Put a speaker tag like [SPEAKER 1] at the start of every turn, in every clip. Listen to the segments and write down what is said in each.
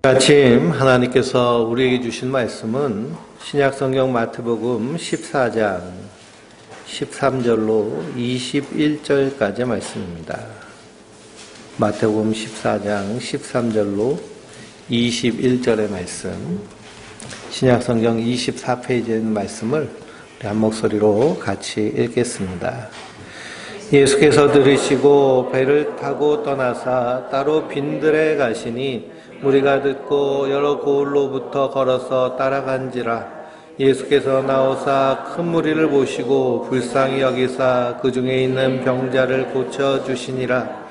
[SPEAKER 1] 아침 하나님께서 우리에게 주신 말씀은 신약성경 마태복음 14장 13절로 21절까지의 말씀입니다. 마태복음 14장 13절로 21절의 말씀, 신약성경 24페이지에 있는 말씀을 우리 한 목소리로 같이 읽겠습니다. 예수께서 들으시고 배를 타고 떠나사 따로 빈들에 가시니 무리가 듣고 여러 고을로부터 걸어서 따라간지라. 예수께서 나오사 큰 무리를 보시고 불쌍히 여기사 그 중에 있는 병자를 고쳐주시니라.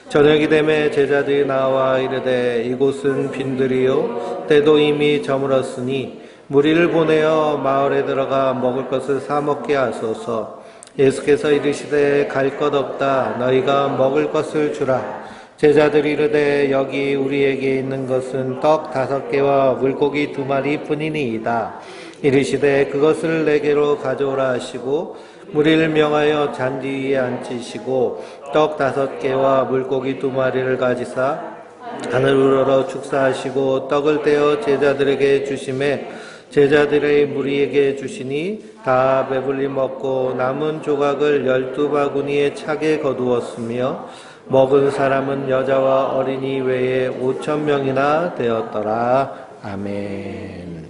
[SPEAKER 1] 저녁이 되매 제자들이 나와 이르되 이곳은 빈들이요 때도 이미 저물었으니 무리를 보내어 마을에 들어가 먹을 것을 사 먹게 하소서. 예수께서 이르시되 갈 것 없다. 너희가 먹을 것을 주라. 제자들이 이르되 여기 우리에게 있는 것은 떡 5개와 물고기 2마리 뿐이니이다. 이르시되 그것을 내게로 가져오라 하시고 무리를 명하여 잔디 위에 앉히시고 떡 5개와 물고기 2마리를 가지사 하늘을 우러러 축사하시고 떡을 떼어 제자들에게 주시매 제자들의 무리에게 주시니 다 배불리 먹고 남은 조각을 12바구니에 차게 거두었으며 먹은 사람은 여자와 어린이 외에 5,000명이나 되었더라. 아멘.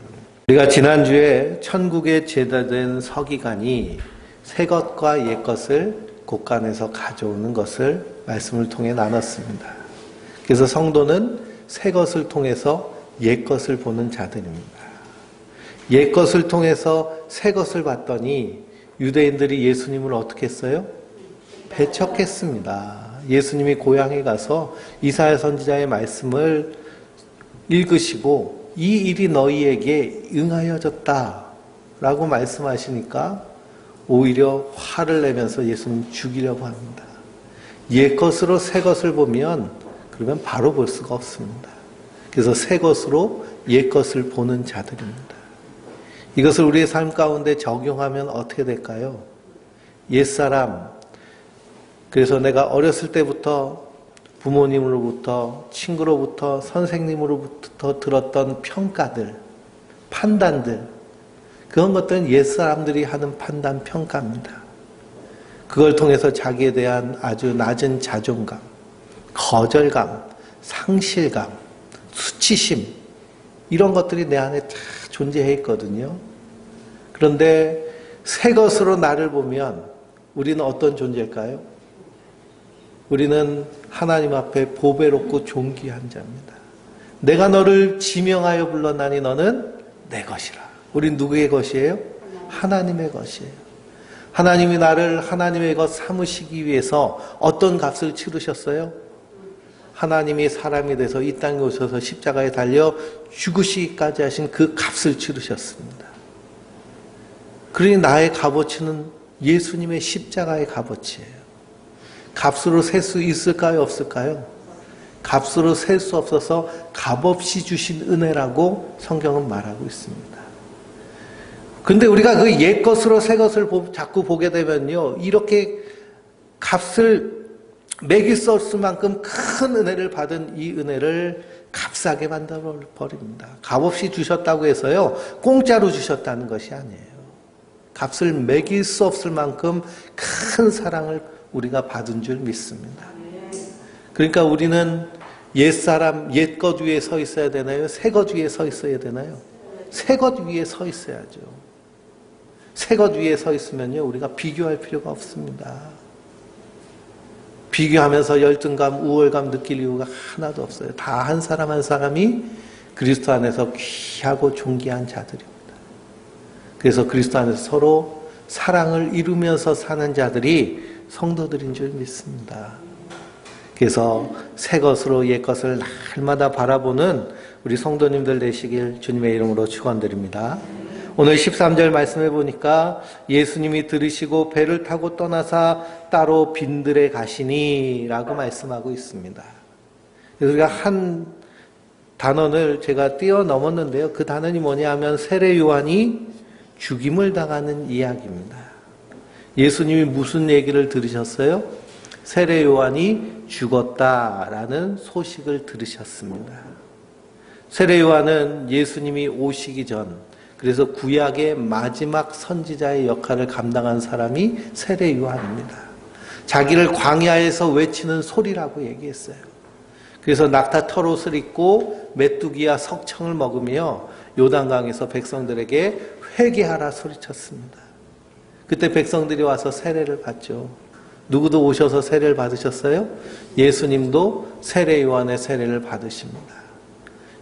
[SPEAKER 1] 우리가 지난주에 천국에 제대된 서기관이 새 것과 옛 것을 곳간에서 가져오는 것을 말씀을 통해 나눴습니다. 그래서 성도는 새 것을 통해서 옛 것을 보는 자들입니다. 옛 것을 통해서 새 것을 봤더니 유대인들이 예수님을 어떻게 했어요? 배척했습니다. 예수님이 고향에 가서 이사야 선지자의 말씀을 읽으시고 이 일이 너희에게 응하여졌다 라고 말씀하시니까 오히려 화를 내면서 예수님 죽이려고 합니다. 옛 것으로 새 것을 보면 그러면 바로 볼 수가 없습니다. 그래서 새 것으로 옛 것을 보는 자들입니다. 이것을 우리의 삶 가운데 적용하면 어떻게 될까요? 옛사람, 그래서 내가 어렸을 때부터 부모님으로부터, 친구로부터, 선생님으로부터 들었던 평가들, 판단들, 그런 것들은 옛사람들이 하는 판단, 평가입니다. 그걸 통해서 자기에 대한 아주 낮은 자존감, 거절감, 상실감, 수치심, 이런 것들이 내 안에 다 존재해 있거든요. 그런데 새 것으로 나를 보면 우리는 어떤 존재일까요? 우리는 하나님 앞에 보배롭고 존귀한 자입니다. 내가 너를 지명하여 불렀나니 너는 내 것이라. 우린 누구의 것이에요? 하나님의 것이에요. 하나님이 나를 하나님의 것 삼으시기 위해서 어떤 값을 치르셨어요? 하나님이 사람이 돼서 이 땅에 오셔서 십자가에 달려 죽으시기까지 하신 그 값을 치르셨습니다. 그러니 나의 값어치는 예수님의 십자가의 값어치예요. 값으로 셀 수 있을까요? 없을까요? 값으로 셀 수 없어서 값없이 주신 은혜라고 성경은 말하고 있습니다. 근데 우리가 그 옛 것으로 새 것을 자꾸 보게 되면요, 이렇게 값을 매길 수 없을 만큼 큰 은혜를 받은 이 은혜를 값싸게 만들어 버립니다. 값없이 주셨다고 해서요, 공짜로 주셨다는 것이 아니에요. 값을 매길 수 없을 만큼 큰 사랑을 우리가 받은 줄 믿습니다. 그러니까 우리는 옛사람, 옛것 위에 서 있어야 되나요? 새것 위에 서 있어야 되나요? 새것 위에 서 있어야죠. 새것 위에 서 있으면요, 우리가 비교할 필요가 없습니다. 비교하면서 열등감, 우월감 느낄 이유가 하나도 없어요. 다 한 사람 한 사람이 그리스도 안에서 귀하고 존귀한 자들입니다. 그래서 그리스도 안에서 서로 사랑을 이루면서 사는 자들이 성도들인 줄 믿습니다. 그래서 새 것으로 옛 것을 날마다 바라보는 우리 성도님들 되시길 주님의 이름으로 축원드립니다. 오늘 13절 말씀해 보니까 예수님이 들으시고 배를 타고 떠나사 따로 빈들에 가시니 라고 말씀하고 있습니다. 그래서 우리가 한 단원을 제가 뛰어넘었는데요. 그 단원이 뭐냐 하면 세례 요한이 죽임을 당하는 이야기입니다. 예수님이 무슨 얘기를 들으셨어요? 세례 요한이 죽었다라는 소식을 들으셨습니다. 세례 요한은 예수님이 오시기 전, 그래서 구약의 마지막 선지자의 역할을 감당한 사람이 세례 요한입니다. 자기를 광야에서 외치는 소리라고 얘기했어요. 그래서 낙타 털옷을 입고 메뚜기와 석청을 먹으며 요단강에서 백성들에게 회개하라 소리쳤습니다. 그때 백성들이 와서 세례를 받죠. 누구도 오셔서 세례를 받으셨어요? 예수님도 세례 요한의 세례를 받으십니다.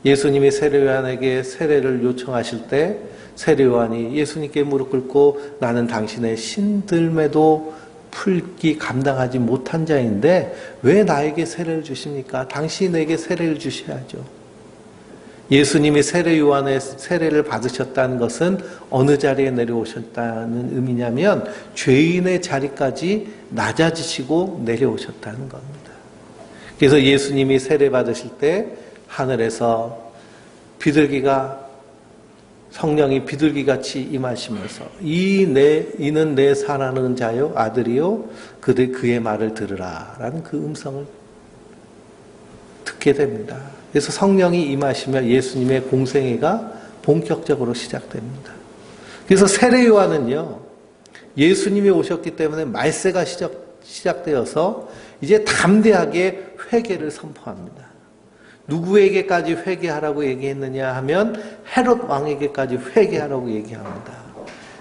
[SPEAKER 1] 예수님이 세례 요한에게 세례를 요청하실 때 세례 요한이 예수님께 무릎 꿇고 나는 당신의 신들매도 풀기 감당하지 못한 자인데 왜 나에게 세례를 주십니까? 당신이 내게 세례를 주셔야죠. 예수님이 세례 요한의 세례를 받으셨다는 것은 어느 자리에 내려오셨다는 의미냐면 죄인의 자리까지 낮아지시고 내려오셨다는 겁니다. 그래서 예수님이 세례 받으실 때 하늘에서 성령이 비둘기같이 임하시면서 이는 내 사랑하는 자요 아들이요 그의 말을 들으라 라는 그 음성을 듣게 됩니다. 그래서 성령이 임하시면 예수님의 공생애가 본격적으로 시작됩니다. 그래서 세례 요한은요, 예수님이 오셨기 때문에 말세가 시작되어서 이제 담대하게 회개를 선포합니다. 누구에게까지 회개하라고 얘기했느냐 하면 헤롯 왕에게까지 회개하라고 얘기합니다.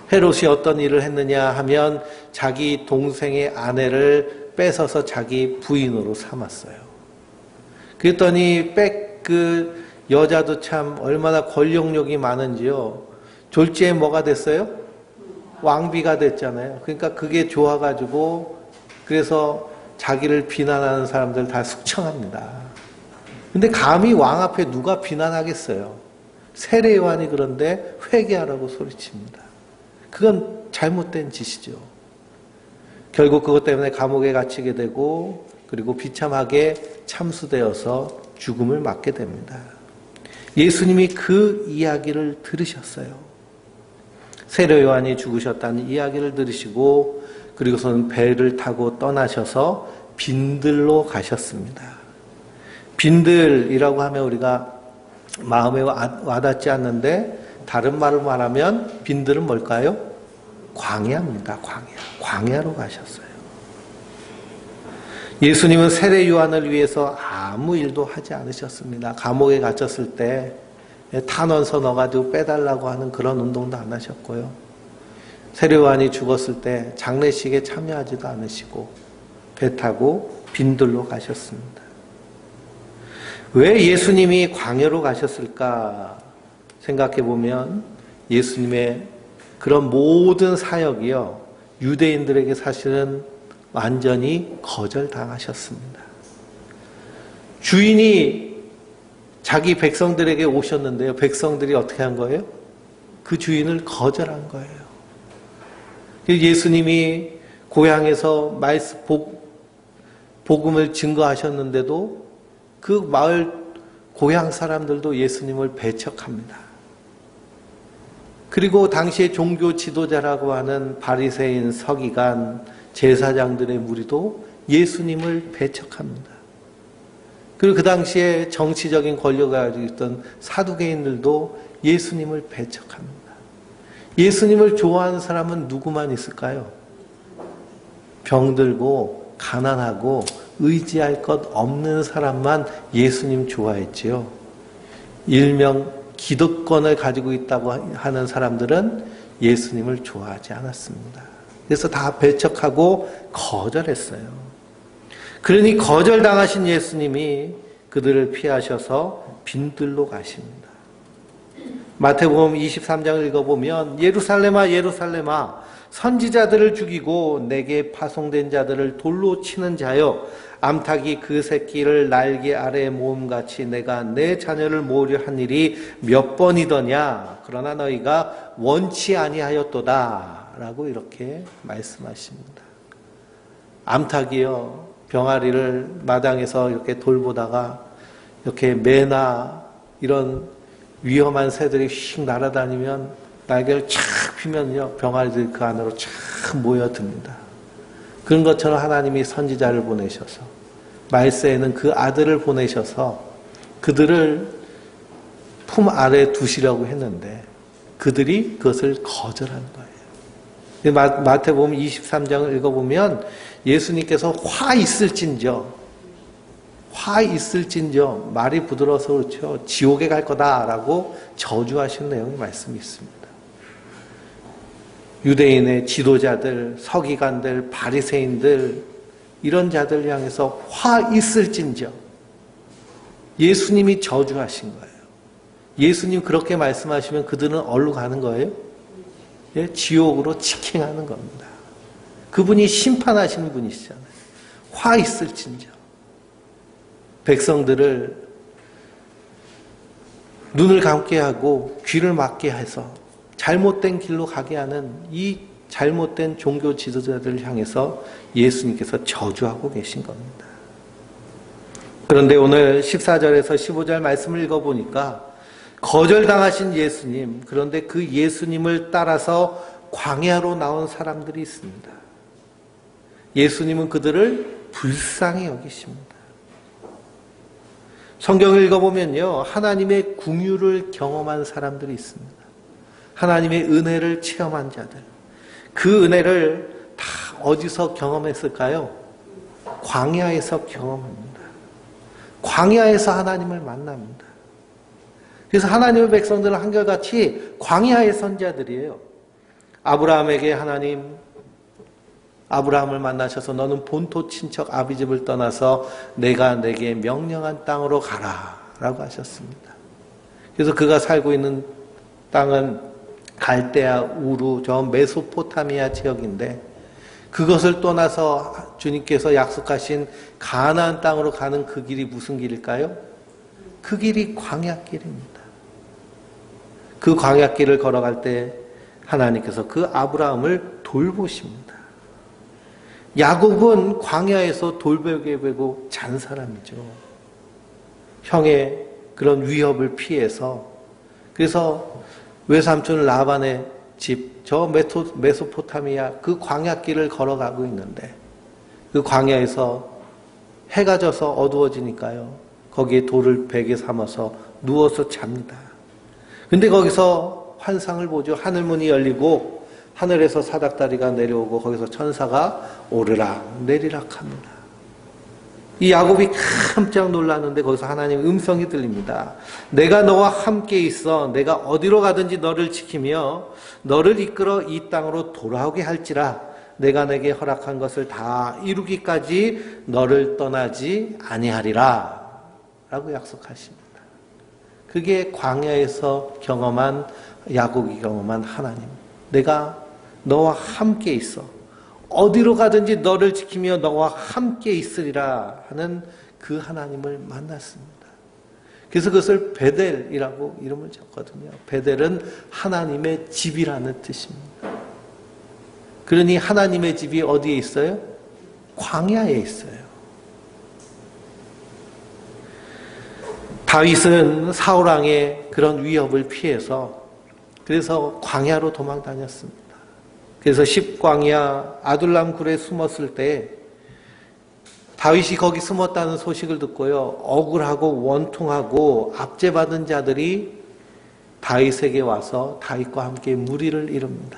[SPEAKER 1] 헤롯이 어떤 일을 했느냐 하면 자기 동생의 아내를 뺏어서 자기 부인으로 삼았어요. 그랬더니 그 여자도 참 얼마나 권력욕이 많은지요. 졸지에 뭐가 됐어요? 왕비가 됐잖아요. 그러니까 그게 좋아가지고 그래서 자기를 비난하는 사람들 다 숙청합니다. 근데 감히 왕 앞에 누가 비난하겠어요? 세례 요한이 그런데 회개하라고 소리칩니다. 그건 잘못된 짓이죠. 결국 그것 때문에 감옥에 갇히게 되고 그리고 비참하게 참수되어서 죽음을 맞게 됩니다. 예수님이 그 이야기를 들으셨어요. 세례 요한이 죽으셨다는 이야기를 들으시고 그리고서는 배를 타고 떠나셔서 빈들로 가셨습니다. 빈들이라고 하면 우리가 마음에 와닿지 않는데 다른 말로 말하면 빈들은 뭘까요? 광야입니다. 광야로 가셨어요. 예수님은 세례 요한을 위해서 아무 일도 하지 않으셨습니다. 감옥에 갇혔을 때 탄원서 넣어가지고 빼달라고 하는 그런 운동도 안 하셨고요. 세례 요한이 죽었을 때 장례식에 참여하지도 않으시고 배 타고 빈들로 가셨습니다. 왜 예수님이 광야로 가셨을까 생각해 보면 예수님의 그런 모든 사역이요, 유대인들에게 사실은 완전히 거절당하셨습니다. 주인이 자기 백성들에게 오셨는데요. 백성들이 어떻게 한 거예요? 그 주인을 거절한 거예요. 예수님이 고향에서 복음을 증거하셨는데도 그 마을 고향 사람들도 예수님을 배척합니다. 그리고 당시에 종교 지도자라고 하는 바리새인, 서기관, 제사장들의 무리도 예수님을 배척합니다. 그리고 그 당시에 정치적인 권력을 가지고 있던 사두개인들도 예수님을 배척합니다. 예수님을 좋아하는 사람은 누구만 있을까요? 병들고 가난하고 의지할 것 없는 사람만 예수님 좋아했지요. 일명 기득권을 가지고 있다고 하는 사람들은 예수님을 좋아하지 않았습니다. 그래서 다 배척하고 거절했어요. 그러니 거절당하신 예수님이 그들을 피하셔서 빈들로 가십니다. 마태복음 23장을 읽어보면 예루살렘아 예루살렘아 선지자들을 죽이고 내게 파송된 자들을 돌로 치는 자여 암탉이 그 새끼를 날개 아래에 모음같이 내가 내 자녀를 모으려 한 일이 몇 번이더냐 그러나 너희가 원치 아니하였도다 라고 이렇게 말씀하십니다. 암탉이요 병아리를 마당에서 이렇게 돌보다가 이렇게 매나 이런 위험한 새들이 휙 날아다니면 날개를 착 피면요 병아리들이 그 안으로 착 모여듭니다. 그런 것처럼 하나님이 선지자를 보내셔서 말세에는 그 아들을 보내셔서 그들을 품 아래 두시라고 했는데 그들이 그것을 거절한 거예요. 마태복음 23장을 읽어보면 예수님께서 화 있을진저 말이 부드러워서 그렇죠. 지옥에 갈 거다라고 저주하신 내용의 말씀이 있습니다. 유대인의 지도자들, 서기관들, 바리새인들 이런 자들 향해서 화 있을진저 예수님이 저주하신 거예요. 예수님 그렇게 말씀하시면 그들은 어디로 가는 거예요? 예, 지옥으로 직행하는 겁니다. 그분이 심판하시는 분이시잖아요. 화 있을진저 백성들을 눈을 감게 하고 귀를 막게 해서 잘못된 길로 가게 하는 이 잘못된 종교 지도자들을 향해서 예수님께서 저주하고 계신 겁니다. 그런데 오늘 14절에서 15절 말씀을 읽어보니까 거절당하신 예수님, 그런데 그 예수님을 따라서 광야로 나온 사람들이 있습니다. 예수님은 그들을 불쌍히 여기십니다. 성경을 읽어보면요, 하나님의 긍휼을 경험한 사람들이 있습니다. 하나님의 은혜를 체험한 자들. 그 은혜를 다 어디서 경험했을까요? 광야에서 경험합니다. 광야에서 하나님을 만납니다. 그래서 하나님의 백성들은 한결같이 광야의 선자들이에요. 아브라함에게 하나님, 아브라함을 만나셔서 너는 본토 친척 아비집을 떠나서 내가 내게 명령한 땅으로 가라 라고 하셨습니다. 그래서 그가 살고 있는 땅은 갈대아, 우루, 저 메소포타미아 지역인데 그것을 떠나서 주님께서 약속하신 가나안 땅으로 가는 그 길이 무슨 길일까요? 그 길이 광야길입니다. 그 광야길을 걸어갈 때 하나님께서 그 아브라함을 돌보십니다. 야곱은 광야에서 돌베개 베고 잔 사람이죠. 형의 그런 위협을 피해서 그래서 외삼촌 라반의 집, 저 메소포타미아 그 광야길을 걸어가고 있는데 그 광야에서 해가 져서 어두워지니까요. 거기에 돌을 베개 삼아서 누워서 잡니다. 근데 거기서 환상을 보죠. 하늘문이 열리고 하늘에서 사닥다리가 내려오고 거기서 천사가 오르락 내리락 합니다. 이 야곱이 깜짝 놀랐는데 거기서 하나님의 음성이 들립니다. 내가 너와 함께 있어 내가 어디로 가든지 너를 지키며 너를 이끌어 이 땅으로 돌아오게 할지라 내가 내게 허락한 것을 다 이루기까지 너를 떠나지 아니하리라 라고 약속하십니다. 그게 광야에서 경험한 야곱이 경험한 하나님. 내가 너와 함께 있어. 어디로 가든지 너를 지키며 너와 함께 있으리라 하는 그 하나님을 만났습니다. 그래서 그것을 베델이라고 이름을 줬거든요. 베델은 하나님의 집이라는 뜻입니다. 그러니 하나님의 집이 어디에 있어요? 광야에 있어요. 다윗은 사울왕의 그런 위협을 피해서 그래서 광야로 도망 다녔습니다. 그래서 십광야 아둘람 굴에 숨었을 때 다윗이 거기 숨었다는 소식을 듣고요. 억울하고 원통하고 압제받은 자들이 다윗에게 와서 다윗과 함께 무리를 이룹니다.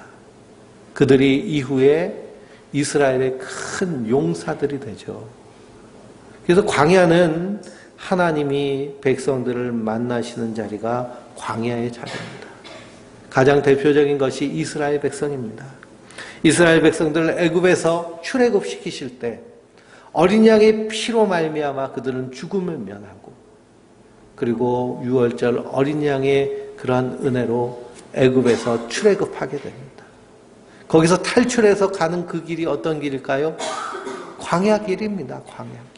[SPEAKER 1] 그들이 이후에 이스라엘의 큰 용사들이 되죠. 그래서 광야는 하나님이 백성들을 만나시는 자리가 광야의 자리입니다. 가장 대표적인 것이 이스라엘 백성입니다. 이스라엘 백성들을 애굽에서 출애굽시키실 때 어린 양의 피로 말미암아 그들은 죽음을 면하고 그리고 유월절 어린 양의 그러한 은혜로 애굽에서 출애굽하게 됩니다. 거기서 탈출해서 가는 그 길이 어떤 길일까요? 광야길입니다. 광야길.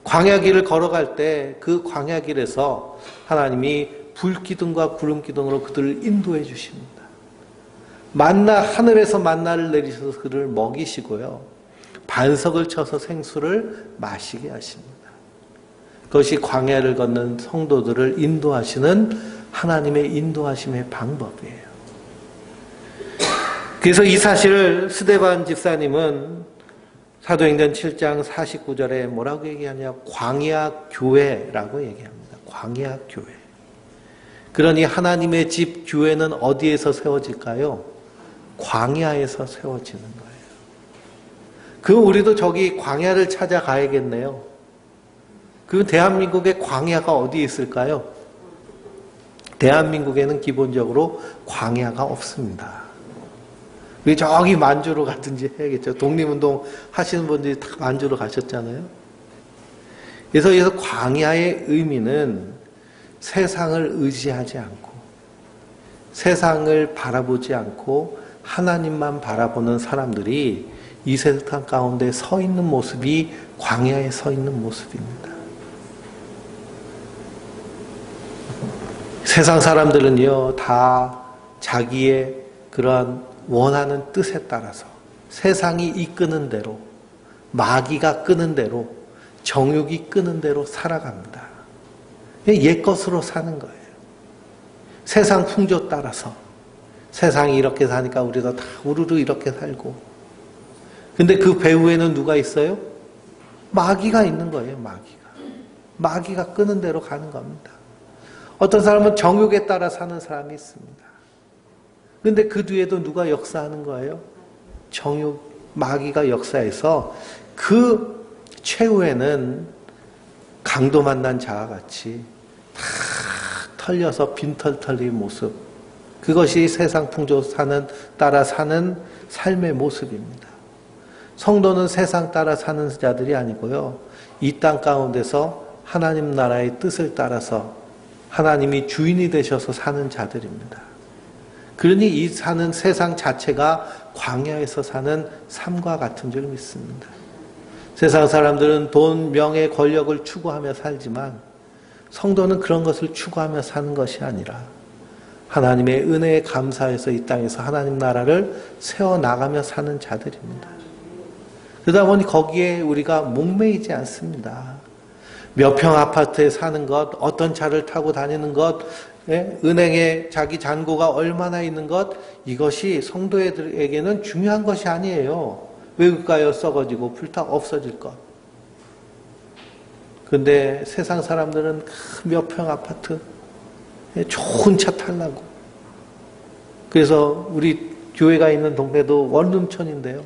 [SPEAKER 1] 광야길을 걸어갈 때 그 광야길에서 하나님이 불기둥과 구름기둥으로 그들을 인도해 주십니다. 만나 하늘에서 만나를 내리셔서 그들을 먹이시고요. 반석을 쳐서 생수를 마시게 하십니다. 그것이 광야를 걷는 성도들을 인도하시는 하나님의 인도하심의 방법이에요. 그래서 이 사실을 스데반 집사님은 사도행전 7장 49절에 뭐라고 얘기하냐? 광야교회라고 얘기합니다. 광야교회. 그러니 하나님의 집 교회는 어디에서 세워질까요? 광야에서 세워지는 거예요. 그럼 우리도 저기 광야를 찾아가야겠네요. 그 대한민국의 광야가 어디 있을까요? 대한민국에는 기본적으로 광야가 없습니다. 왜 저기 만주로 가든지 해야겠죠. 독립운동 하시는 분들이 다 만주로 가셨잖아요. 그래서 광야의 의미는 세상을 의지하지 않고 세상을 바라보지 않고 하나님만 바라보는 사람들이 이 세상 가운데 서 있는 모습이 광야에 서 있는 모습입니다. 세상 사람들은요, 다 자기의 그러한 원하는 뜻에 따라서 세상이 이끄는 대로, 마귀가 끄는 대로, 정욕이 끄는 대로 살아갑니다. 옛것으로 사는 거예요. 세상 풍조 따라서. 세상이 이렇게 사니까 우리도 다 우르르 이렇게 살고. 근데 그 배후에는 누가 있어요? 마귀가 있는 거예요, 마귀가. 마귀가 끄는 대로 가는 겁니다. 어떤 사람은 정욕에 따라 사는 사람이 있습니다. 근데 그 뒤에도 누가 역사하는 거예요? 정욕, 마귀가 역사해서 그 최후에는 강도 만난 자와 같이 다 털려서 빈털 털린 모습. 그것이 세상 풍조 따라 사는 삶의 모습입니다. 성도는 세상 따라 사는 자들이 아니고요. 이 땅 가운데서 하나님 나라의 뜻을 따라서 하나님이 주인이 되셔서 사는 자들입니다. 그러니 이 사는 세상 자체가 광야에서 사는 삶과 같은 줄 믿습니다. 세상 사람들은 돈, 명예, 권력을 추구하며 살지만 성도는 그런 것을 추구하며 사는 것이 아니라 하나님의 은혜에 감사해서 이 땅에서 하나님 나라를 세워나가며 사는 자들입니다. 그러다 보니 거기에 우리가 목매이지 않습니다. 몇 평 아파트에 사는 것, 어떤 차를 타고 다니는 것, 은행에 자기 잔고가 얼마나 있는 것, 이것이 성도들에게는 중요한 것이 아니에요. 왜 그럴까요? 썩어지고 불타 없어질 것. 근데 세상 사람들은 몇 평 아파트, 좋은 차 타려고. 그래서 우리 교회가 있는 동네도 원룸촌인데요.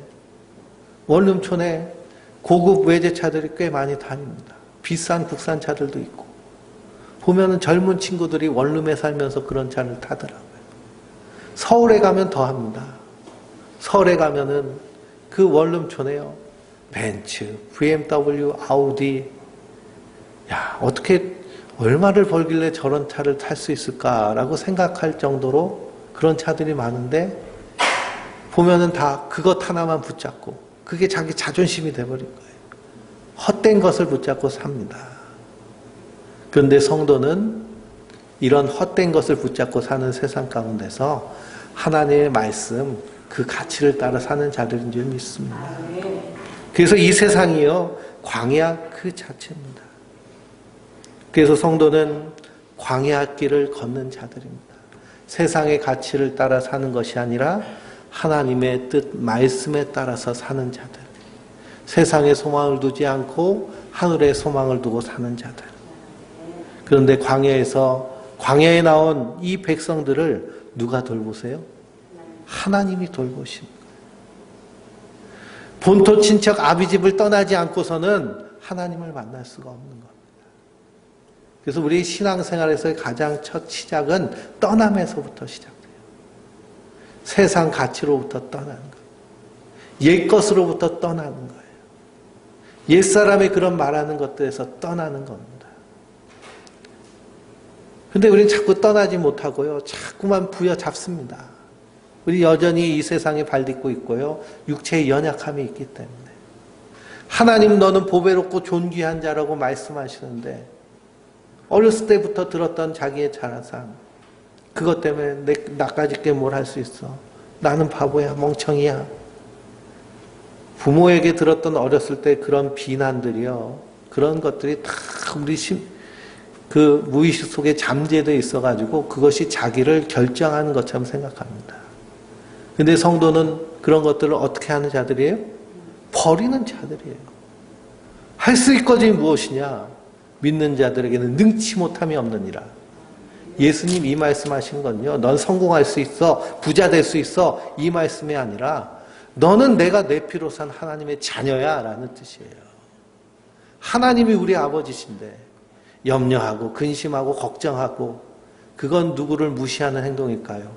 [SPEAKER 1] 원룸촌에 고급 외제차들이 꽤 많이 다닙니다. 비싼 국산 차들도 있고. 보면은 젊은 친구들이 원룸에 살면서 그런 차를 타더라고요. 서울에 가면 더 합니다. 서울에 가면은 그 원룸촌에요. 벤츠, BMW, 아우디. 야, 어떻게 얼마를 벌길래 저런 차를 탈 수 있을까라고 생각할 정도로 그런 차들이 많은데 보면은 다 그것 하나만 붙잡고 그게 자기 자존심이 돼버린 거예요. 헛된 것을 붙잡고 삽니다. 그런데 성도는 이런 헛된 것을 붙잡고 사는 세상 가운데서 하나님의 말씀, 그 가치를 따라 사는 자들인 줄 믿습니다. 그래서 이 세상이요, 광야 그 자체입니다. 그래서 성도는 광야 길을 걷는 자들입니다. 세상의 가치를 따라 사는 것이 아니라 하나님의 뜻, 말씀에 따라서 사는 자들. 세상에 소망을 두지 않고 하늘에 소망을 두고 사는 자들. 그런데 광야에 나온 이 백성들을 누가 돌보세요? 하나님이 돌보십니다. 본토 친척 아비집을 떠나지 않고서는 하나님을 만날 수가 없는 겁니다. 그래서 우리 신앙생활에서의 가장 첫 시작은 떠남에서부터 시작돼요. 세상 가치로부터 떠나는 거예요. 옛것으로부터 떠나는 거예요. 옛사람의 그런 말하는 것들에서 떠나는 겁니다. 근데 우리는 자꾸 떠나지 못하고요. 자꾸만 부여잡습니다. 우리 여전히 이 세상에 발딛고 있고요. 육체의 연약함이 있기 때문에. 하나님 너는 보배롭고 존귀한 자라고 말씀하시는데 어렸을 때부터 들었던 자기의 자랑상 그것 때문에 나까짓게 뭘 할 수 있어. 나는 바보야, 멍청이야. 부모에게 들었던 어렸을 때 그런 비난들이요. 그런 것들이 다 우리 그 무의식 속에 잠재되어 있어가지고 그것이 자기를 결정하는 것처럼 생각합니다. 근데 성도는 그런 것들을 어떻게 하는 자들이에요? 버리는 자들이에요. 할 수 있거든이 무엇이냐? 믿는 자들에게는 능치 못함이 없느니라. 예수님 이 말씀하신 건요, 넌 성공할 수 있어, 부자 될 수 있어, 이 말씀이 아니라 너는 내가 내 피로 산 하나님의 자녀야 라는 뜻이에요. 하나님이 우리 아버지신데 염려하고 근심하고 걱정하고, 그건 누구를 무시하는 행동일까요?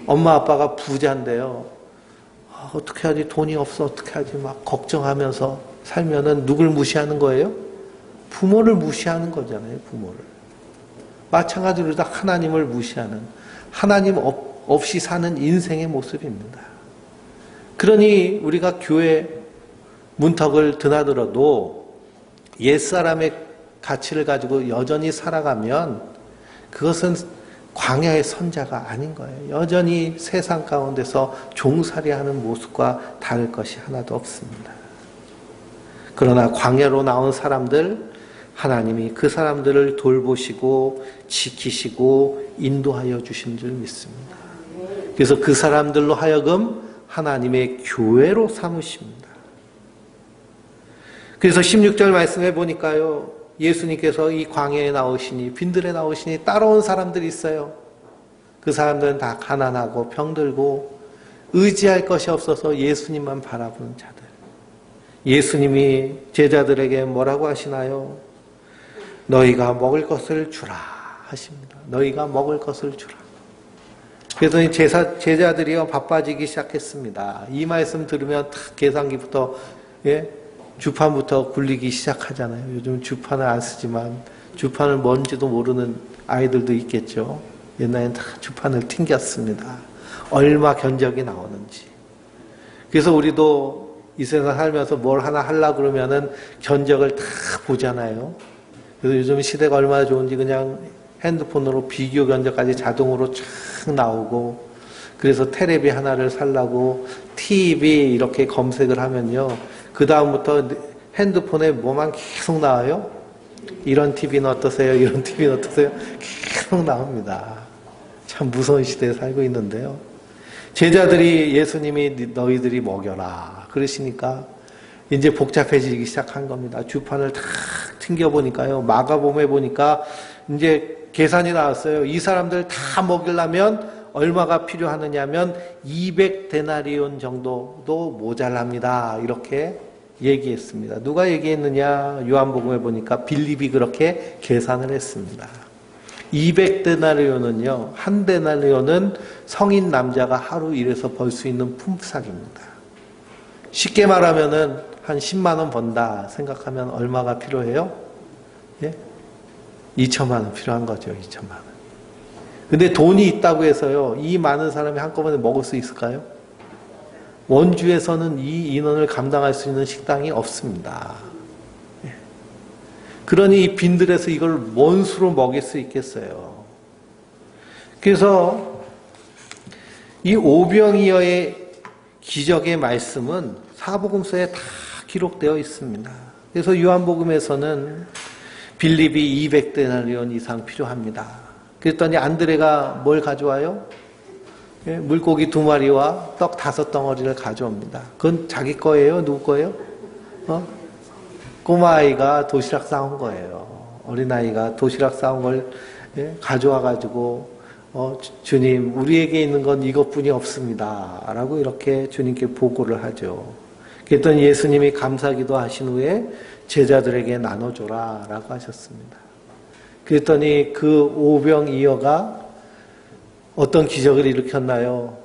[SPEAKER 1] 엄마 아빠가 부자인데요, 어떻게 하지, 돈이 없어, 어떻게 하지, 막 걱정하면서 살면은 누굴 무시하는 거예요? 부모를 무시하는 거잖아요. 부모를. 마찬가지로 다 하나님을 무시하는, 하나님 없이 사는 인생의 모습입니다. 그러니 우리가 교회 문턱을 드나들어도 옛사람의 가치를 가지고 여전히 살아가면 그것은 광야의 선자가 아닌 거예요. 여전히 세상 가운데서 종살이하는 모습과 다를 것이 하나도 없습니다. 그러나 광야로 나온 사람들, 하나님이 그 사람들을 돌보시고 지키시고 인도하여 주신 줄 믿습니다. 그래서 그 사람들로 하여금 하나님의 교회로 삼으십니다. 그래서 16절 말씀해 보니까요, 예수님께서 이 광야에 나오시니, 빈들에 나오시니 따라온 사람들이 있어요. 그 사람들은 다 가난하고 병들고 의지할 것이 없어서 예수님만 바라보는 자들. 예수님이 제자들에게 뭐라고 하시나요? 너희가 먹을 것을 주라 하십니다. 너희가 먹을 것을 주라. 그래서 제자들이요 바빠지기 시작했습니다. 이 말씀 들으면 탁 계산기부터, 주판부터 굴리기 시작하잖아요. 요즘 주판을 안 쓰지만 주판을 뭔지도 모르는 아이들도 있겠죠. 옛날엔 다 주판을 튕겼습니다. 얼마 견적이 나오는지. 그래서 우리도 이 세상 살면서 뭘 하나 하려고 그러면은 견적을 다 보잖아요. 그래서 요즘 시대가 얼마나 좋은지 그냥 핸드폰으로 비교 견적까지 자동으로 쫙 나오고, 그래서 테레비 하나를 살라고 TV 이렇게 검색을 하면요, 그 다음부터 핸드폰에 뭐만 계속 나와요? 이런 TV는 어떠세요? 이런 TV는 어떠세요? 계속 나옵니다. 참 무서운 시대에 살고 있는데요. 제자들이 예수님이 너희들이 먹여라 그러시니까 이제 복잡해지기 시작한 겁니다. 주판을 탁 튕겨보니까요, 마가복음에 보니까 이제 계산이 나왔어요. 이 사람들 다 먹이려면 얼마가 필요하느냐면 200데나리온 정도도 모자랍니다. 이렇게 얘기했습니다. 누가 얘기했느냐? 요한복음에 보니까 빌립이 그렇게 계산을 했습니다. 200데나리온은요, 한 데나리온은 성인 남자가 하루 일해서 벌 수 있는 품삯입니다. 쉽게 말하면은 한 10만 원 번다 생각하면 얼마가 필요해요? 2천만 원 필요한 거죠. 2천만 원. 근데 돈이 있다고 해서요, 이 많은 사람이 한꺼번에 먹을 수 있을까요? 원주에서는 이 인원을 감당할 수 있는 식당이 없습니다. 그러니 이 빈들에서 이걸 뭔 수로 먹일 수 있겠어요. 그래서 이 오병이어의 기적의 말씀은 사복음서에 다 기록되어 있습니다. 그래서 요한복음에서는 빌립이 200데나리온 이상 필요합니다. 그랬더니 안드레가 뭘 가져와요? 물고기 2마리와 떡 5덩어리를 가져옵니다. 그건 자기 거예요? 누구 거예요? 꼬마아이가 도시락 싸온 거예요. 어린아이가 도시락 싸온 걸 가져와가지고 주님, 우리에게 있는 건 이것뿐이 없습니다 라고 이렇게 주님께 보고를 하죠. 그랬더니 예수님이 감사기도 하신 후에 제자들에게 나눠줘라 라고 하셨습니다. 그랬더니 그 오병이어가 어떤 기적을 일으켰나요?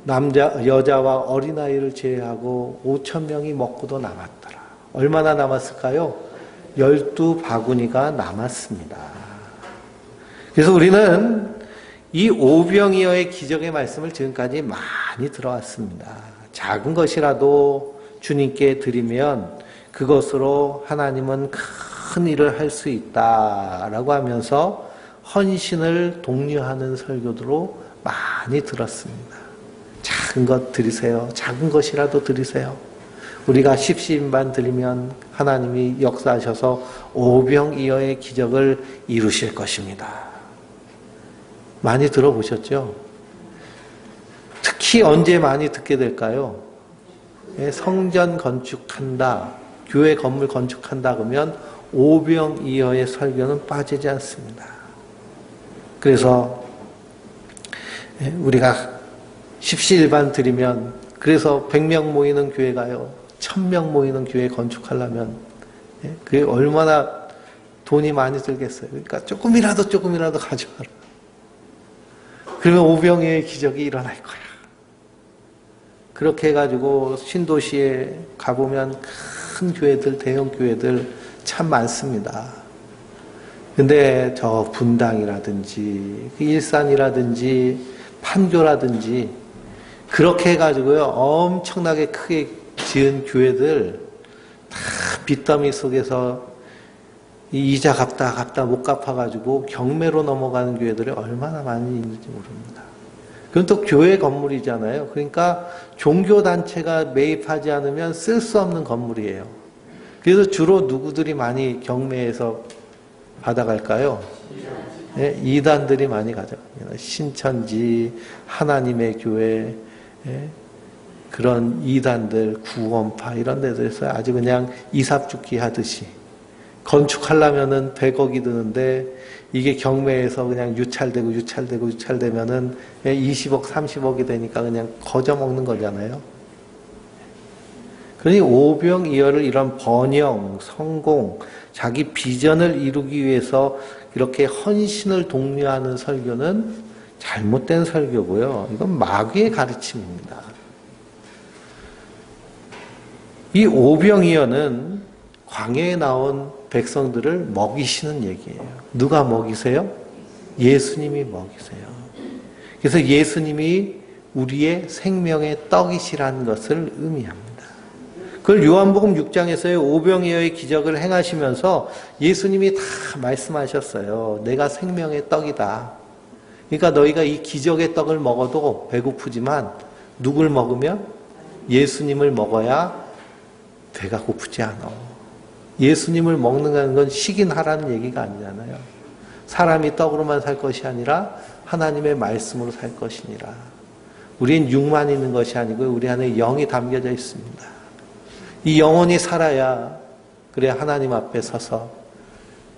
[SPEAKER 1] 여자와 어린아이를 제외하고 5,000명이 먹고도 남았더라. 얼마나 남았을까요? 12바구니가 남았습니다. 그래서 우리는 이 오병이어의 기적의 말씀을 지금까지 많이 들어왔습니다. 작은 것이라도 주님께 드리면 그것으로 하나님은 큰 일을 할 수 있다라고 하면서 헌신을 독려하는 설교들로 많이 들었습니다. 작은 것 드리세요. 작은 것이라도 드리세요. 우리가 십시인반 드리면 하나님이 역사하셔서 오병이어의 기적을 이루실 것입니다. 많이 들어보셨죠? 특히 언제 많이 듣게 될까요? 성전 건축한다, 교회 건물 건축한다 그러면 오병이어의 설교는 빠지지 않습니다. 그래서 우리가 십시일반 드리면, 그래서 100명 모이는 교회가요, 1000명 모이는 교회 건축하려면 그게 얼마나 돈이 많이 들겠어요. 그러니까 조금이라도 가져와라. 그러면 오병이어의 기적이 일어날 거야. 그렇게 해가지고 신도시에 가보면 큰 교회들, 대형 교회들 참 많습니다. 근데 저 분당이라든지 일산이라든지 판교라든지 그렇게 해가지고요, 엄청나게 크게 지은 교회들 다 빚더미 속에서 이자 갚다 못 갚아가지고 경매로 넘어가는 교회들이 얼마나 많이 있는지 모릅니다. 그건 또 교회 건물이잖아요. 그러니까 종교단체가 매입하지 않으면 쓸 수 없는 건물이에요. 그래서 주로 누구들이 많이 경매에서 받아갈까요? 네, 이단들이 많이 가져갑니다. 신천지, 하나님의 교회, 그런 이단들, 구원파 이런 데들에서 아주 그냥 이삽죽기 하듯이 건축하려면은 100억이 드는데 이게 경매에서 그냥 유찰되면은 20억, 30억이 되니까 그냥 거저먹는 거잖아요. 그러니 오병이어를 이런 번영, 성공, 자기 비전을 이루기 위해서 이렇게 헌신을 독려하는 설교는 잘못된 설교고요. 이건 마귀의 가르침입니다. 이 오병이어는 광야에 나온 백성들을 먹이시는 얘기예요. 누가 먹이세요? 예수님이 먹이세요. 그래서 예수님이 우리의 생명의 떡이시라는 것을 의미합니다. 그걸 요한복음 6장에서의 오병이어의 기적을 행하시면서 예수님이 다 말씀하셨어요. 내가 생명의 떡이다. 그러니까 너희가 이 기적의 떡을 먹어도 배고프지만 누굴 먹으면? 예수님을 먹어야 배가 고프지 않아. 예수님을 먹는다는 건 식인하라는 얘기가 아니잖아요. 사람이 떡으로만 살 것이 아니라 하나님의 말씀으로 살 것이니라. 우린 육만 있는 것이 아니고 우리 안에 영이 담겨져 있습니다. 이 영혼이 살아야 그래 하나님 앞에 서서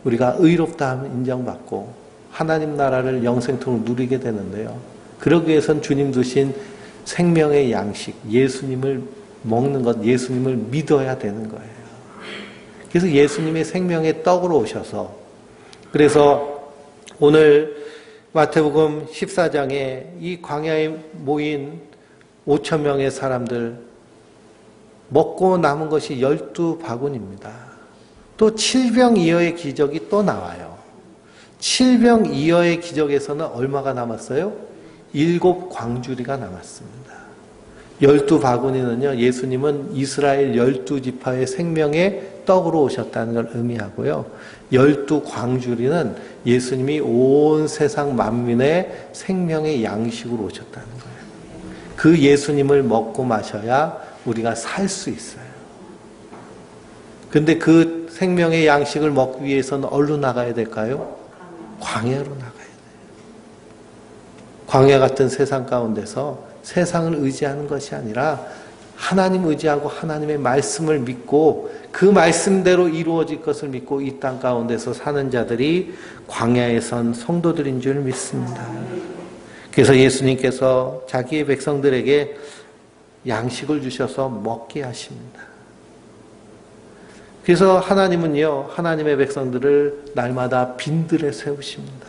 [SPEAKER 1] 우리가 의롭다함을 인정받고 하나님 나라를 영생통으로 누리게 되는데요. 그러기 위해선 주님 주신 생명의 양식, 예수님을 먹는 것, 예수님을 믿어야 되는 거예요. 그래서 예수님의 생명의 떡으로 오셔서, 그래서 오늘 마태복음 14장에 이 광야에 모인 5,000명의 사람들 먹고 남은 것이 12바구니입니다. 또 7병2어의 기적이 또 나와요. 7병2어의 기적에서는 얼마가 남았어요? 7광주리가 남았습니다. 12바구니는요, 예수님은 이스라엘 12지파의 생명의 떡으로 오셨다는 걸 의미하고요. 12광주리는 예수님이 온 세상 만민의 생명의 양식으로 오셨다는 거예요. 그 예수님을 먹고 마셔야 우리가 살 수 있어요. 근데 그 생명의 양식을 먹기 위해서는 어디로 나가야 될까요? 광야로 나가야 돼요. 광야 같은 세상 가운데서 세상을 의지하는 것이 아니라 하나님 의지하고 하나님의 말씀을 믿고 그 말씀대로 이루어질 것을 믿고 이 땅 가운데서 사는 자들이 광야에 선 성도들인 줄 믿습니다. 그래서 예수님께서 자기의 백성들에게 양식을 주셔서 먹게 하십니다. 그래서 하나님은요, 하나님의 백성들을 날마다 빈들에 세우십니다.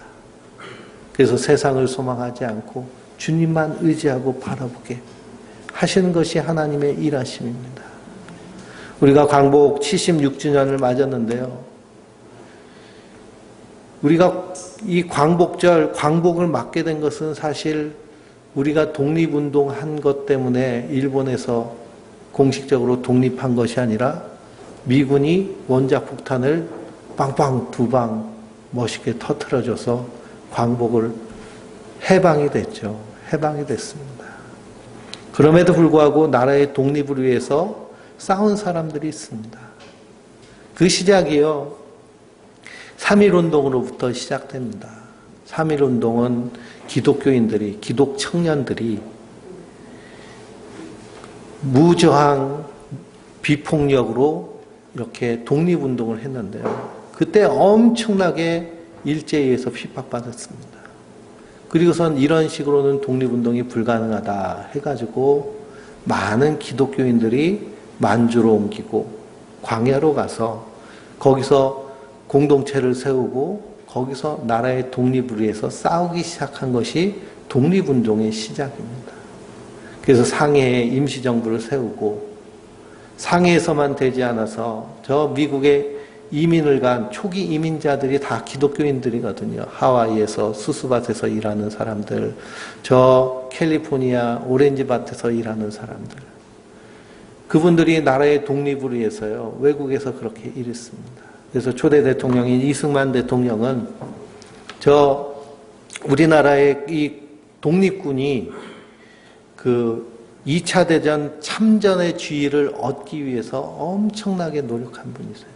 [SPEAKER 1] 그래서 세상을 소망하지 않고 주님만 의지하고 바라보게 하시는 것이 하나님의 일하심입니다. 우리가 광복 76주년을 맞았는데요. 우리가 이 광복절, 광복을 맞게 된 것은 사실 우리가 독립운동한 것 때문에 일본에서 공식적으로 독립한 것이 아니라 미군이 원자 폭탄을 빵빵 두 방 멋있게 터뜨려줘서 광복을 해방이 됐죠. 해방이 됐습니다. 그럼에도 불구하고 나라의 독립을 위해서 싸운 사람들이 있습니다. 그 시작이요, 3.1운동으로부터 시작됩니다. 3.1운동은 기독교인들이, 기독 청년들이 무저항 비폭력으로 이렇게 독립운동을 했는데요. 그때 엄청나게 일제에 의해서 핍박받았습니다. 그리고선 이런 식으로는 독립운동이 불가능하다 해가지고 많은 기독교인들이 만주로 옮기고 광야로 가서 거기서 공동체를 세우고 거기서 나라의 독립을 위해서 싸우기 시작한 것이 독립운동의 시작입니다. 그래서 상해에 임시정부를 세우고 상해에서만 되지 않아서 저 미국에 이민을 간 초기 이민자들이 다 기독교인들이거든요. 하와이에서 수수밭에서 일하는 사람들, 저 캘리포니아 오렌지밭에서 일하는 사람들. 그분들이 나라의 독립을 위해서요. 외국에서 그렇게 일했습니다. 그래서 초대 대통령인 이승만 대통령은 저 우리나라의 이 독립군이 그 2차 대전 참전의 지위를 얻기 위해서 엄청나게 노력한 분이세요.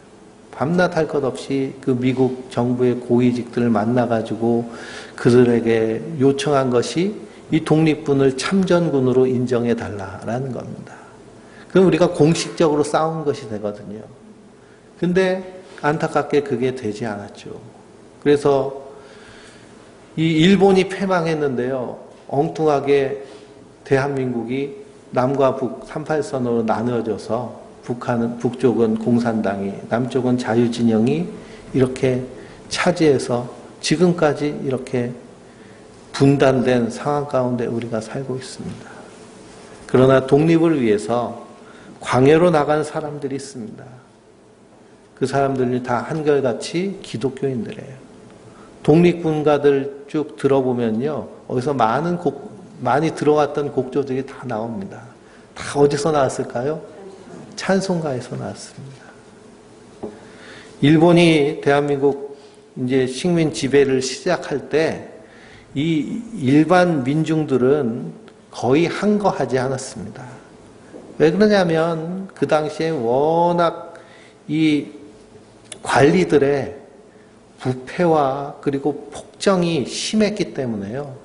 [SPEAKER 1] 밤낮 할 것 없이 그 미국 정부의 고위직들을 만나가지고 그들에게 요청한 것이 이 독립군을 참전군으로 인정해 달라라는 겁니다. 그럼 우리가 공식적으로 싸운 것이 되거든요. 근데 안타깝게 그게 되지 않았죠. 그래서 이 일본이 패망했는데요. 엉뚱하게 대한민국이 남과 북 38선으로 나누어져서 북쪽은 공산당이, 남쪽은 자유진영이 이렇게 차지해서 지금까지 이렇게 분단된 상황 가운데 우리가 살고 있습니다. 그러나 독립을 위해서 광야로 나간 사람들이 있습니다. 그 사람들이 다 한결같이 기독교인들이에요. 독립군가들 쭉 들어보면요. 어디서 많이 들어왔던 곡조들이 다 나옵니다. 다 어디서 나왔을까요? 찬송가에서 나왔습니다. 일본이 대한민국 이제 식민 지배를 시작할 때 이 일반 민중들은 거의 항거하지 않았습니다. 왜 그러냐면 그 당시에 워낙 이 관리들의 부패와 그리고 폭정이 심했기 때문에요.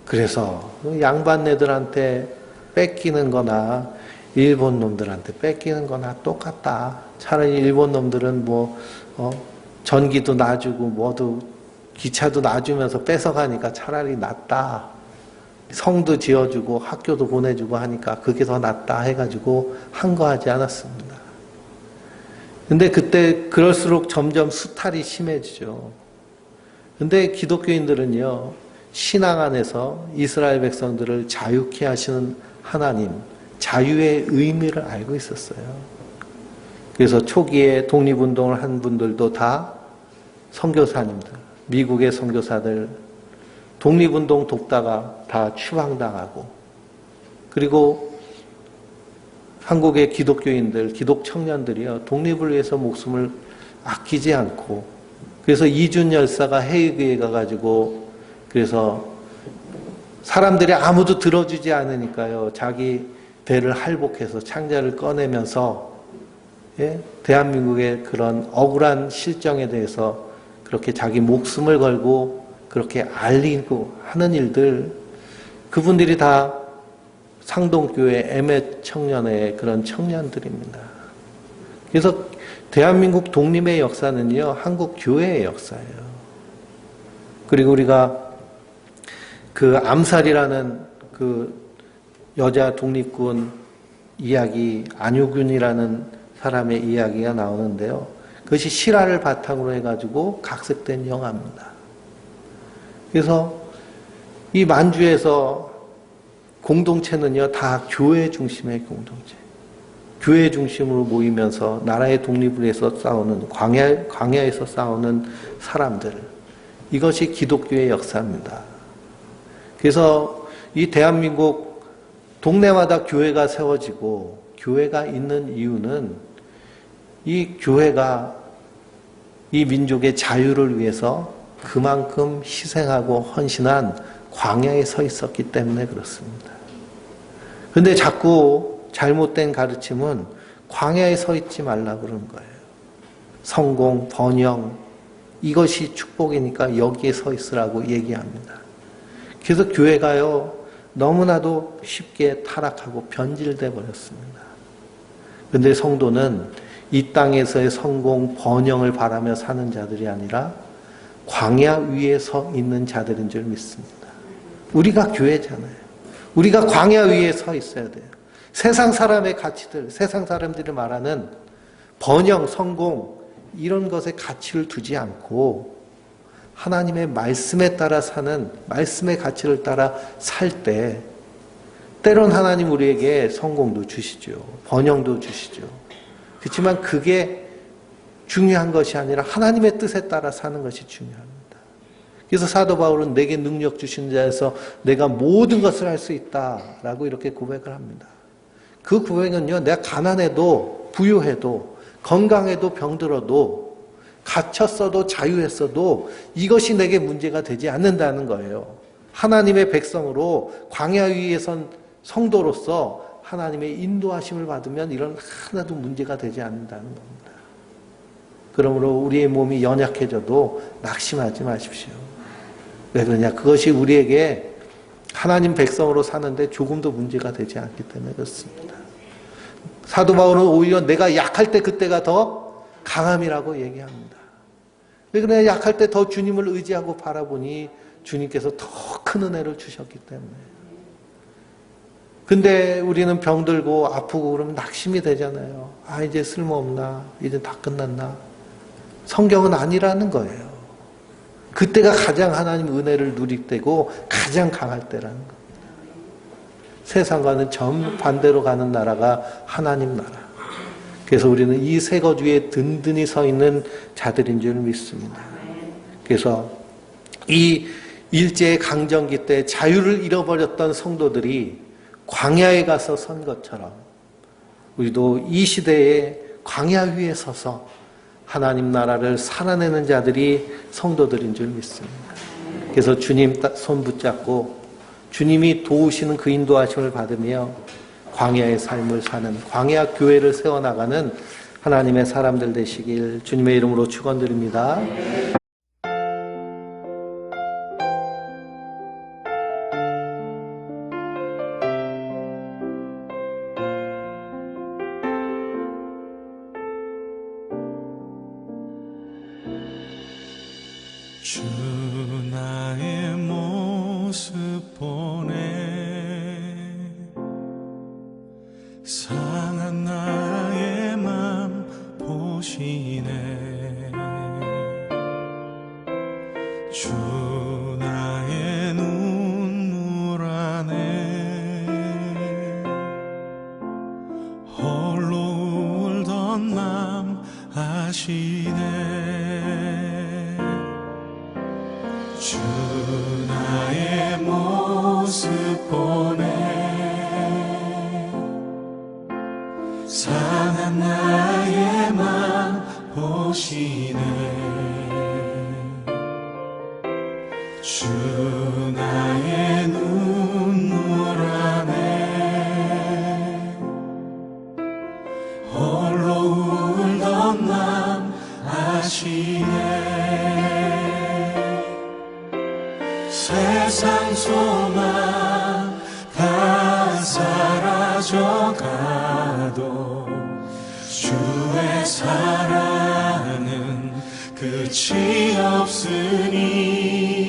[SPEAKER 1] 그래서 양반네들한테 뺏기는 거나 일본 놈들한테 뺏기는 거나 똑같다. 차라리 일본 놈들은 전기도 놔주고 뭐도 기차도 놔주면서 뺏어가니까 차라리 낫다. 성도 지어주고 학교도 보내주고 하니까 그게 더 낫다 해가지고 항거하지 않았습니다. 근데 그때 그럴수록 점점 수탈이 심해지죠. 근데 기독교인들은요, 신앙 안에서 이스라엘 백성들을 자유케 하시는 하나님, 자유의 의미를 알고 있었어요. 그래서 초기에 독립운동을 한 분들도 다 선교사님들, 미국의 선교사들, 독립운동 돕다가 다 추방당하고, 그리고 한국의 기독교인들, 기독 청년들이요, 독립을 위해서 목숨을 아끼지 않고, 그래서 이준 열사가 헤이그에 가가지고, 그래서 사람들이 아무도 들어주지 않으니까요, 자기 배를 할복해서 창자를 꺼내면서, 대한민국의 그런 억울한 실정에 대해서 그렇게 자기 목숨을 걸고 그렇게 알리고 하는 일들, 그분들이 다 상동교회 에멧 청년의 그런 청년들입니다. 그래서 대한민국 독립의 역사는요, 한국 교회의 역사예요. 그리고 우리가 그 암살이라는 그 여자 독립군 이야기, 안효균이라는 사람의 이야기가 나오는데요. 그것이 실화를 바탕으로 해가지고 각색된 영화입니다. 그래서 이 만주에서 공동체는요, 다 교회 중심의 공동체. 교회 중심으로 모이면서 나라의 독립을 위해서 싸우는, 광야에서 싸우는 사람들. 이것이 기독교의 역사입니다. 그래서 이 대한민국 동네마다 교회가 세워지고, 교회가 있는 이유는 이 교회가 이 민족의 자유를 위해서 그만큼 희생하고 헌신한 광야에 서 있었기 때문에 그렇습니다. 근데 자꾸 잘못된 가르침은 광야에 서 있지 말라 그러는 거예요. 성공, 번영, 이것이 축복이니까 여기에 서 있으라고 얘기합니다. 그래서 교회가요, 너무나도 쉽게 타락하고 변질돼 버렸습니다. 근데 성도는 이 땅에서의 성공, 번영을 바라며 사는 자들이 아니라 광야 위에 서 있는 자들인 줄 믿습니다. 우리가 교회잖아요. 우리가 광야 위에 서 있어야 돼요. 세상 사람의 가치들, 세상 사람들이 말하는 번영, 성공 이런 것에 가치를 두지 않고 하나님의 말씀에 따라 사는, 말씀의 가치를 따라 살 때 때론 하나님 우리에게 성공도 주시죠. 번영도 주시죠. 그렇지만 그게 중요한 것이 아니라 하나님의 뜻에 따라 사는 것이 중요합니다. 그래서 사도 바울은 내게 능력 주신 자에서 내가 모든 것을 할 수 있다라고 이렇게 고백을 합니다. 그 고백은요, 내가 가난해도 부유해도 건강해도 병들어도 갇혔어도 자유했어도 이것이 내게 문제가 되지 않는다는 거예요. 하나님의 백성으로 광야 위에 선 성도로서 하나님의 인도하심을 받으면 이런 하나도 문제가 되지 않는다는 겁니다. 그러므로 우리의 몸이 연약해져도 낙심하지 마십시오. 왜 그러냐? 그것이 우리에게 하나님 백성으로 사는데 조금도 문제가 되지 않기 때문에 그렇습니다. 사도 바울은 오히려 내가 약할 때 그때가 더 강함이라고 얘기합니다. 왜 그러냐? 약할 때 더 주님을 의지하고 바라보니 주님께서 더 큰 은혜를 주셨기 때문에. 근데 우리는 병들고 아프고 그러면 낙심이 되잖아요. 아, 이제 쓸모없나? 이제 다 끝났나? 성경은 아니라는 거예요. 그때가 가장 하나님 은혜를 누릴 때고 가장 강할 때라는 겁니다. 세상과는 정반대로 가는 나라가 하나님 나라. 그래서 우리는 이 세 것 위에 든든히 서 있는 자들인 줄 믿습니다. 그래서 이 일제의 강점기 때 자유를 잃어버렸던 성도들이 광야에 가서 선 것처럼 우리도 이 시대에 광야 위에 서서 하나님 나라를 살아내는 자들이 성도들인 줄 믿습니다. 그래서 주님 손 붙잡고 주님이 도우시는 그 인도하심을 받으며 광야의 삶을 사는 광야 교회를 세워나가는 하나님의 사람들 되시길 주님의 이름으로 축원드립니다.
[SPEAKER 2] 주 나의 모습 보네 상한 나의 맘 보시네 주 나의 눈물 안에 홀로 울던 맘 아시네 주 나의 모습 보네 상한 나의 맘 보시네 주 나의 눈물 안에 홀로 울던 맘 아시네 세상 소망 다 사라져가도 주의 사랑은 끝이 없으니